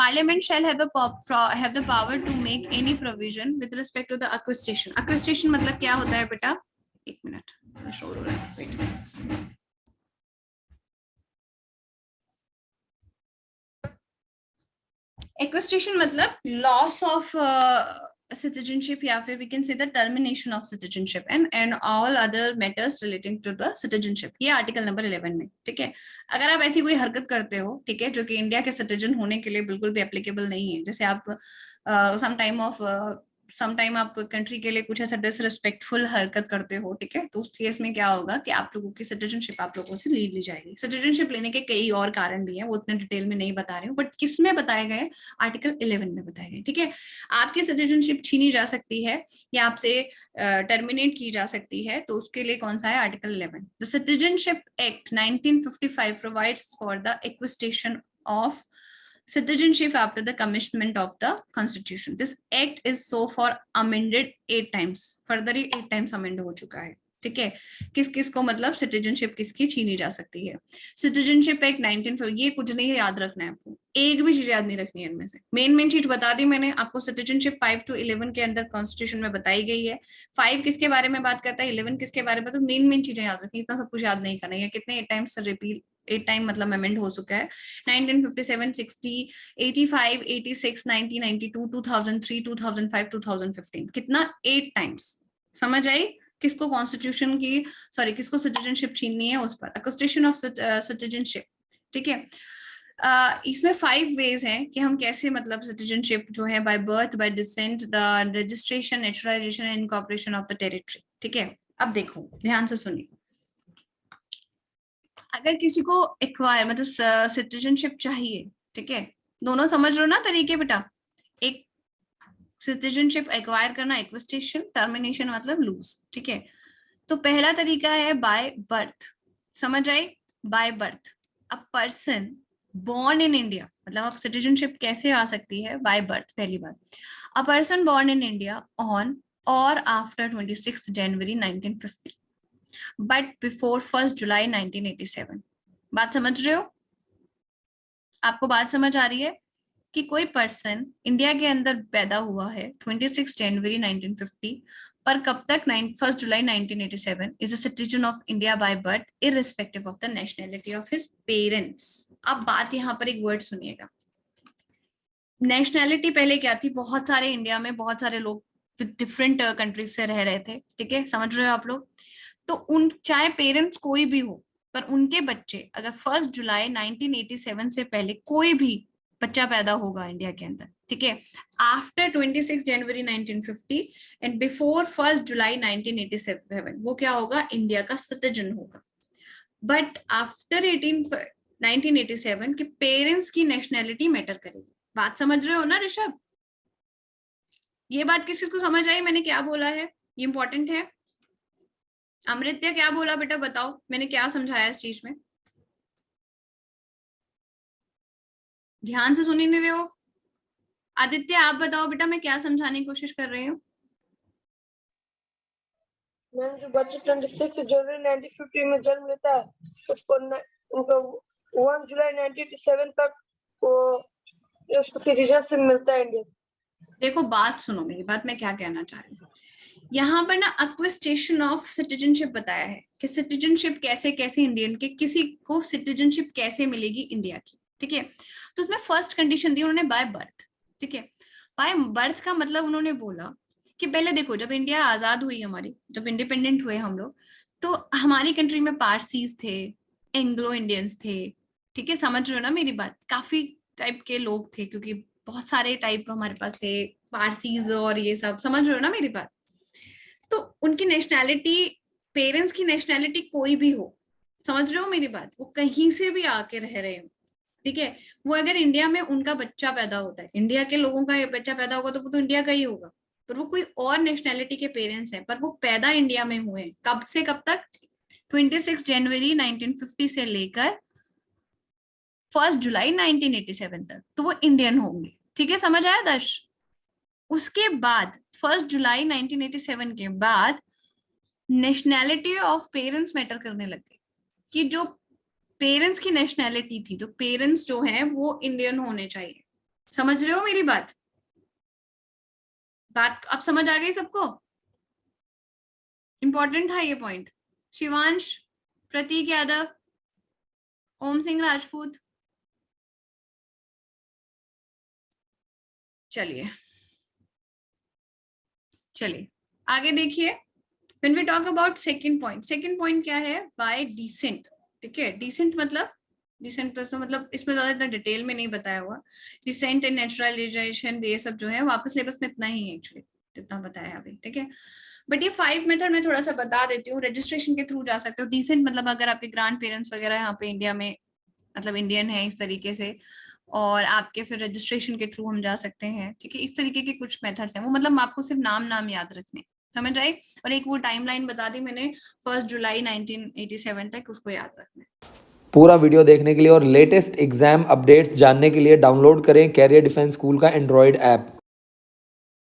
Parliament shall have the power to make any provision with respect to the acquisition. Acquisition मतलब क्या होता है बेटा? एक मिनट, शो हो रहा है, wait. Acquisition मतलब loss of citizenship या फिर we can say the termination of citizenship and all other matters relating to the citizenship. ये आर्टिकल नंबर 11 में, ठीक है. अगर आप ऐसी कोई हरकत करते हो, ठीक है, जो कि इंडिया के सिटीजन होने के लिए बिल्कुल भी एप्लीकेबल नहीं है, जैसे आप समटाइम आप कंट्री के लिए कुछ ऐसा डिसरिस्पेक्टफुल हरकत करते हो, ठीक है, तो उस केस में क्या होगा कि आप लोगों की सिटीजनशिप आप लोगों से ली जाएगी. सिटीजनशिप लेने के कई और कारण भी हैं, वो उतने डिटेल में नहीं बता रही हूँ, बट किस में बताए गए? आर्टिकल 11 में बताए गए, ठीक है. आपकी सिटीजनशिप छीनी जा सकती है या आपसे टर्मिनेट की जा सकती है, तो उसके लिए कौन सा है? Article 11. The citizenship act 1955 provides for the acquisition of citizenship after the commencement of the constitution. This act is so far amended 8 times. Further 8 times amend हो चुका है, ठीक है. किस किस को मतलब सिटीजनशिप किसकी छीनी जा सकती है? सिटीजनशिप एक्ट 19, ये कुछ नहीं याद रखना है आपको, एक भी चीज याद नहीं रखनी है इनमें से. मेन चीज बता दी मैंने आपको. सिटीजनशिप 5 to 11 के अंदर कॉन्स्टिट्यूशन में बताई गई है. 5 किसके बारे में बात करता है, 11 किसके बारे में, तो मेन चीजें याद रखनी, इतना सब कुछ याद नहीं करना है. कितने 8 टाइम्स रिपीट, 8 टाइम मतलब अमेंड हो चुका है. 1957, 60, 85, 86, 90, 92, 2003, 2005, 2015, कितना 8 टाइम्स. समझ आई किसको कॉन्स्टिट्यूशन की, सॉरी किसको सिटीजनशिप छीननी है उस पर. एक्विजिशन ऑफ सिटीजनशिप, ठीक है. इसमें 5 वेज हैं कि हम कैसे मतलब सिटीजनशिप जो है by birth, bye decent, the registration, naturalisation and incorporation of the territory, ठीक है. अब देखो ध्यान से सुनिए. अगर किसी को एक्वायर मतलब सिटीजनशिप चाहिए, ठीक है, दोनों समझ लो ना तरीके बेटा. एक सिटीजनशिप एक्वायर करना, एक्विजिशन, टर्मिनेशन मतलब लूज, ठीक है. तो पहला तरीका है बाय बर्थ. समझ आई? By birth. A person born in India, मतलब आप सिटीजनशिप कैसे आ सकती है? By birth. पहली बात, अ person born in India on or after 26 January 1950 but before 1 July 1987. बात समझ रहे हो? आपको बात समझ आ रही है कि कोई पर्सन इंडिया के अंदर पैदा हुआ है 26 जनवरी 1950 पर कब तक 1 जुलाई 1987 is a citizen of India by birth irrespective of the nationality of his parents. अब बात यहाँ पर एक वर्ड सुनिएगा. नेशनैलिटी पहले क्या थी? बहुत सारे इंडिया में बहुत सारे लोग डिफरेंट कंट्रीज से रह रहे थे, ठीक है, समझ रहे हो आप लोग. तो उन चाहे पेरेंट्स कोई भी हो, पर उनके बच्चे अगर 1 जुलाई 1987 से पहले कोई भी बच्चा पैदा होगा इंडिया के अंदर, ठीक है, आफ्टर 26 जनवरी 1950 एंड बिफोर 1 जुलाई 1987, वो क्या होगा? इंडिया का सिटीजन होगा. बट आफ्टर 1987 के पेरेंट्स की नेशनैलिटी मैटर करेगी. बात समझ रहे हो ना ऋषभ? ये बात किस किस को समझ आई? मैंने क्या बोला है, ये इंपॉर्टेंट है. अमृत्य क्या बोला बेटा, बताओ मैंने क्या समझाया इस चीज में? ध्यान से सुनी नहीं रहे हो? आदित्य आप बताओ बेटा, मैं क्या समझाने की कोशिश कर रही हूँ? जो बच्चे 26 जनवरी 1950 में जन्म लेता है उसको उनको 1 जुलाई 1987 तक वो उसको सिटीजनशिप मिलता है इंडिया. देखो बात सुनो मेरी बात, मैं क्या कहना चाह रही हूँ. यहाँ पर ना एक्विजिशन ऑफ सिटीजनशिप बताया है कि सिटीजनशिप कैसे कैसे इंडियन के किसी को सिटीजनशिप कैसे मिलेगी इंडिया की, ठीक है. तो उसमें फर्स्ट कंडीशन दी उन्होंने बाय बर्थ, ठीक है. बाय बर्थ का मतलब उन्होंने बोला कि पहले देखो जब इंडिया आजाद हुई हमारी, जब इंडिपेंडेंट हुए हम लोग, तो हमारी कंट्री में पारसीज थे, एंग्लो इंडियंस थे, ठीक है, समझ रहे हो ना मेरी बात. काफी टाइप के लोग थे क्योंकि बहुत सारे टाइप हमारे पास थे, पारसीज और ये सब, समझ रहे हो ना मेरी बात. तो उनकी नेशनैलिटी, पेरेंट्स की नेशनैलिटी कोई भी हो, समझ रहे हो मेरी बात, वो कहीं से भी आके रह रहे हो, ठीक है. वो अगर इंडिया में उनका बच्चा पैदा होता है, इंडिया के लोगों का बच्चा पैदा होगा तो वो तो इंडिया का ही होगा, पर वो कोई और नेशनैलिटी के पेरेंट्स हैं, पर वो पैदा इंडिया में हुए हैं. कब से कब तक? 26 जनवरी 1950 से लेकर 1 जुलाई 1987 तक, तो वो इंडियन होंगे, ठीक है. समझ आया दर्श? उसके बाद 1 जुलाई 1987 के बाद नेशनैलिटी ऑफ पेरेंट्स मैटर करने लग गई कि जो पेरेंट्स की नेशनैलिटी थी, जो पेरेंट्स जो हैं वो इंडियन होने चाहिए, समझ रहे हो मेरी बात? बात अब समझ आ गई सबको? इंपॉर्टेंट था ये पॉइंट। शिवांश, प्रतीक यादव, ओम सिंह राजपूत, चलिए चलिए आगे देखिए। When we talk about second point क्या है? By decent, ठीक है? Decent मतलब इसमें ज्यादा इतना डिटेल में नहीं बताया हुआ। डिसेंट एंड नेचुरलाइजेशन ये सब जो है वापस सिलेबस में इतना ही है एक्चुअली, जितना बताया अभी, ठीक है? बट ये 5 मेथड मैं थोड़ा सा बता देती हूँ। रजिस्ट्रेशन के थ्रू जा सकते हो। डिसेंट मतलब अगर आपके ग्रैंड पेरेंट्स वगैरह यहाँ पे इंडिया में मतलब इंडियन है इस तरीके से, और आपके फिर रजिस्ट्रेशन के थ्रू हम जा सकते हैं, ठीक है? इस तरीके के कुछ मेथड्स हैं। वो मतलब आपको सिर्फ नाम नाम याद रखने, समझ आई? और एक वो टाइमलाइन बता दी मैंने 1 जुलाई 1987 तक, उसको याद रखना है। पूरा वीडियो देखने के लिए और लेटेस्ट एग्जाम अपडेट्स जानने के लिए डाउनलोड करें कैरियर डिफेंस स्कूल का एंड्रॉयड ऐप।